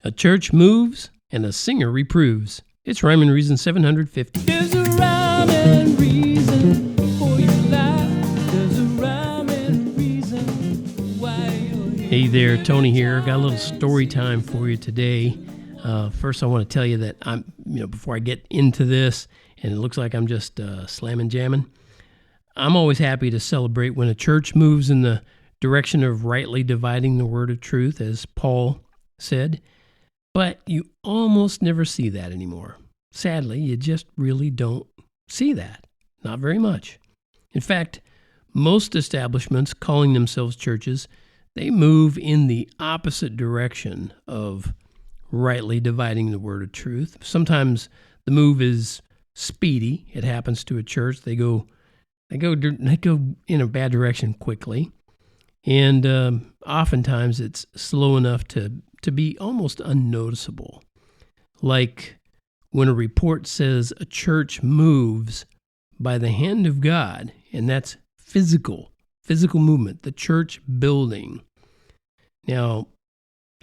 A church moves and a singer reproves. It's Rhyme and Reason 750. There's a rhyme and reason for your life. There's a rhyme and reason why you're here. Hey there, Tony here. Got a little story time for you today. First, I want to tell you that before I get into this, and it looks like I'm just slamming jamming, I'm always happy to celebrate when a church moves in the direction of rightly dividing the word of truth, as Paul said. But you almost never see that anymore. Sadly, you just really don't see that. Not very much. In fact, most establishments calling themselves churches, they move in the opposite direction of rightly dividing the word of truth. Sometimes the move is speedy. It happens to a church. They go in a bad direction quickly. And oftentimes it's slow enough to be almost unnoticeable. Like when a report says a church moves by the hand of God, and that's physical movement, the church building. Now,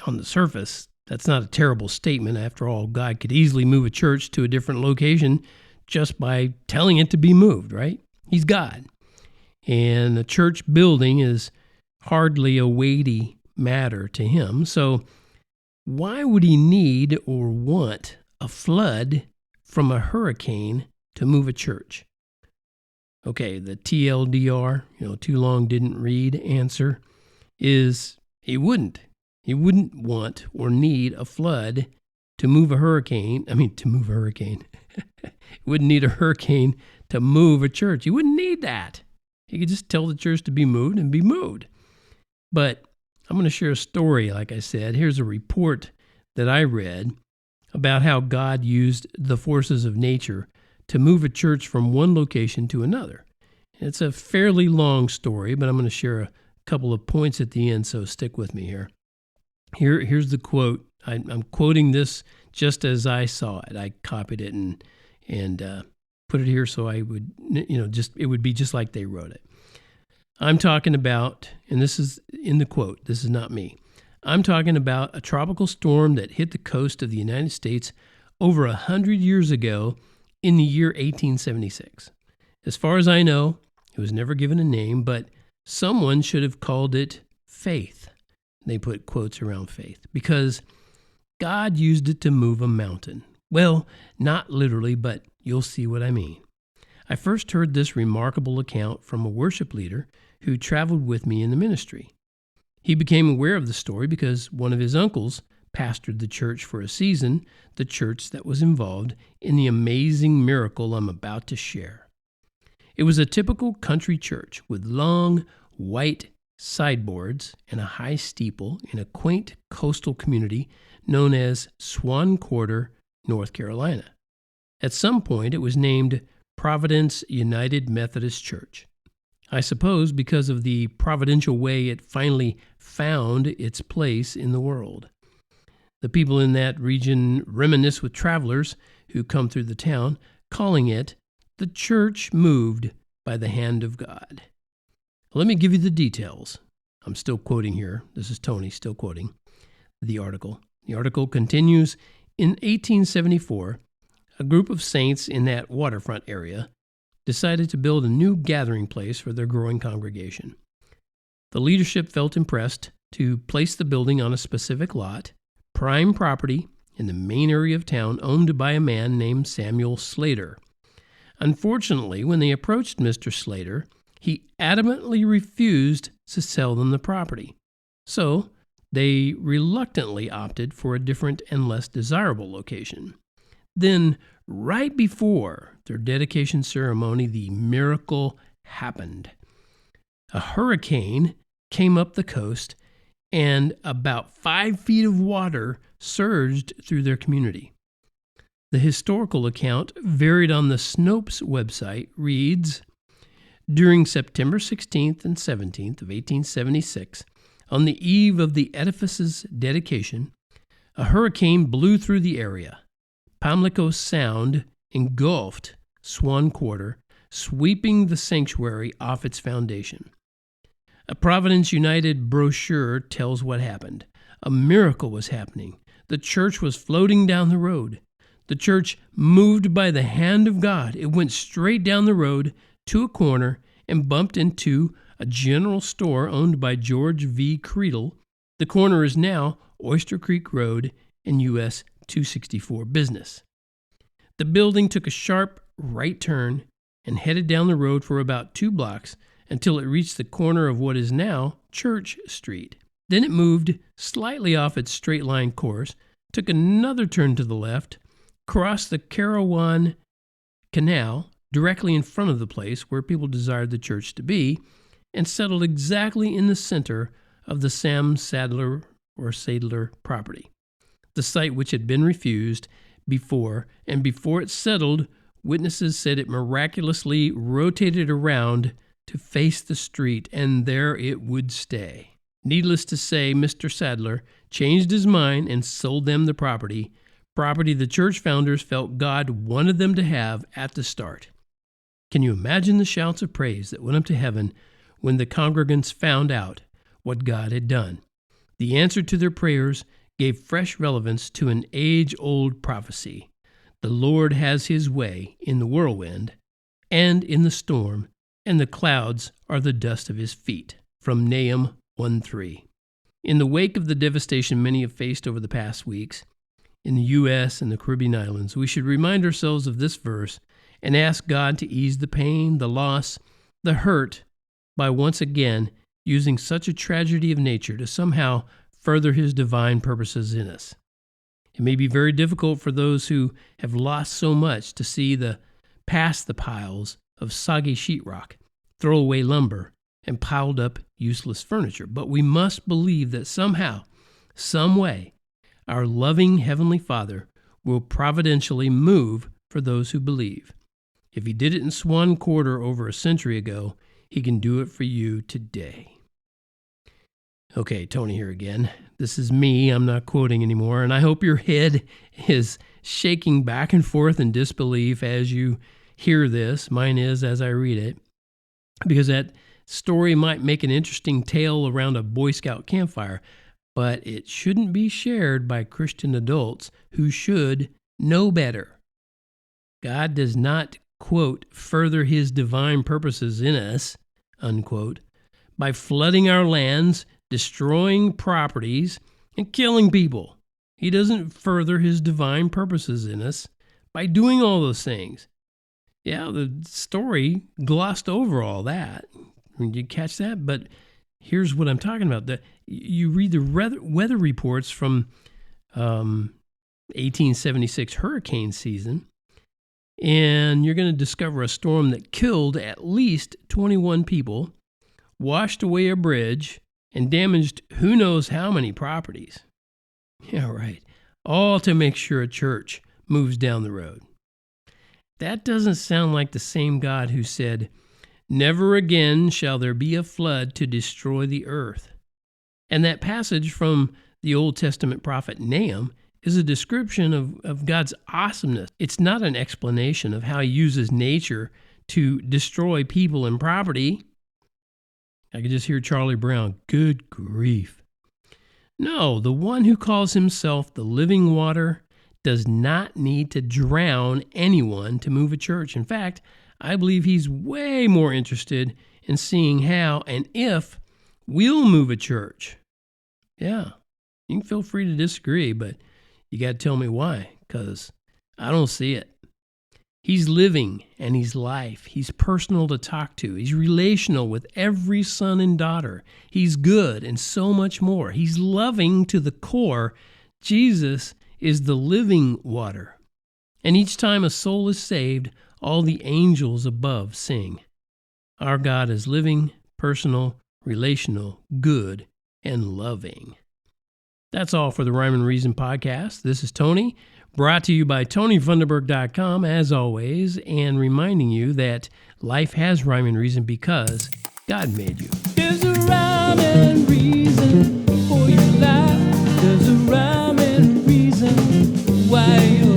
on the surface, that's not a terrible statement. After all, God could easily move a church to a different location just by telling it to be moved, right? He's God. And a church building is hardly a weighty matter to him. So why would he need or want a flood from a hurricane to move a church? Okay, the TLDR, too long didn't read answer is he wouldn't. He wouldn't want or need a flood to move a hurricane. He wouldn't need a hurricane to move a church. He wouldn't need that. He could just tell the church to be moved and be moved. But I'm going to share a story, like I said. Here's a report that I read about how God used the forces of nature to move a church from one location to another. It's a fairly long story, but I'm going to share a couple of points at the end, so stick with me here. Here's the quote. I'm quoting this just as I saw it. I copied it and put it here so I would, it would be just like they wrote it. I'm talking about, and this is in the quote, this is not me. I'm talking about a tropical storm that hit the coast of the United States over 100 years ago in the year 1876. As far as I know, it was never given a name, but someone should have called it faith. They put quotes around faith because God used it to move a mountain. Well, not literally, but you'll see what I mean. I first heard this remarkable account from a worship leader who traveled with me in the ministry. He became aware of the story because one of his uncles pastored the church for a season, the church that was involved in the amazing miracle I'm about to share. It was a typical country church with long, white sideboards and a high steeple in a quaint coastal community known as Swan Quarter, North Carolina. At some point, it was named Providence United Methodist Church. I suppose because of the providential way it finally found its place in the world. The people in that region reminisce with travelers who come through the town, calling it the church moved by the hand of God. Let me give you the details. I'm still quoting here. This is Tony still quoting the article. The article continues, in 1874, a group of saints in that waterfront area decided to build a new gathering place for their growing congregation. The leadership felt impressed to place the building on a specific lot, prime property in the main area of town owned by a man named Samuel Slater. Unfortunately, when they approached Mr. Slater, he adamantly refused to sell them the property. So they reluctantly opted for a different and less desirable location. Then, right before their dedication ceremony, the miracle happened. A hurricane came up the coast, and about 5 feet of water surged through their community. The historical account, varied on the Snopes website, reads, during September 16th and 17th of 1876, on the eve of the edifice's dedication, a hurricane blew through the area. Pamlico Sound engulfed Swan Quarter, sweeping the sanctuary off its foundation. A Providence United brochure tells what happened. A miracle was happening. The church was floating down the road. The church moved by the hand of God. It went straight down the road to a corner and bumped into a general store owned by George V. Creedle. The corner is now Oyster Creek Road and US 264 Business. The building took a sharp right turn and headed down the road for about 2 blocks until it reached the corner of what is now Church Street. Then it moved slightly off its straight line course, took another turn to the left, crossed the Carawan Canal directly in front of the place where people desired the church to be, and settled exactly in the center of the Sam Sadler property, the site which had been refused before, and before it settled, witnesses said it miraculously rotated around to face the street, and there it would stay. Needless to say, Mr. Sadler changed his mind and sold them the property the church founders felt God wanted them to have at the start. Can you imagine the shouts of praise that went up to heaven when the congregants found out what God had done? The answer to their prayers gave fresh relevance to an age-old prophecy. The Lord has his way in the whirlwind and in the storm, and the clouds are the dust of his feet. From Nahum 1:3. In the wake of the devastation many have faced over the past weeks in the U.S. and the Caribbean islands, we should remind ourselves of this verse and ask God to ease the pain, the loss, the hurt by once again using such a tragedy of nature to somehow further his divine purposes in us. It may be very difficult for those who have lost so much to see past the piles of soggy sheetrock, throwaway lumber, and piled up useless furniture, but we must believe that somehow, some way, our loving Heavenly Father will providentially move for those who believe. If he did it in Swan Quarter over a century ago, he can do it for you today. Okay, Tony here again. This is me. I'm not quoting anymore, and I hope your head is shaking back and forth in disbelief as you hear this. Mine is as I read it, because that story might make an interesting tale around a Boy Scout campfire, but it shouldn't be shared by Christian adults who should know better. God does not, quote, further his divine purposes in us, unquote, by flooding our lands, destroying properties, and killing people. He doesn't further his divine purposes in us by doing all those things. Yeah, the story glossed over all that. Did you catch that? But here's what I'm talking about. You read the weather reports from 1876 hurricane season, and you're going to discover a storm that killed at least 21 people, washed away a bridge, and damaged who knows how many properties. Yeah, right. All to make sure a church moves down the road. That doesn't sound like the same God who said, "Never again shall there be a flood to destroy the earth." And that passage from the Old Testament prophet Nahum is a description of God's awesomeness. It's not an explanation of how he uses nature to destroy people and property. I could just hear Charlie Brown, good grief. No, the one who calls himself the living water does not need to drown anyone to move a church. In fact, I believe he's way more interested in seeing how and if we'll move a church. Yeah, you can feel free to disagree, but you got to tell me why, because I don't see it. He's living and he's life. He's personal to talk to. He's relational with every son and daughter. He's good and so much more. He's loving to the core. Jesus is the living water. And each time a soul is saved, all the angels above sing. Our God is living, personal, relational, good, and loving. That's all for the Rhyme and Reason podcast. This is Tony, brought to you by TonyFunderburk.com, as always, and reminding you that life has rhyme and reason because God made you. There's a rhyme and reason for your life. There's a rhyme and reason why you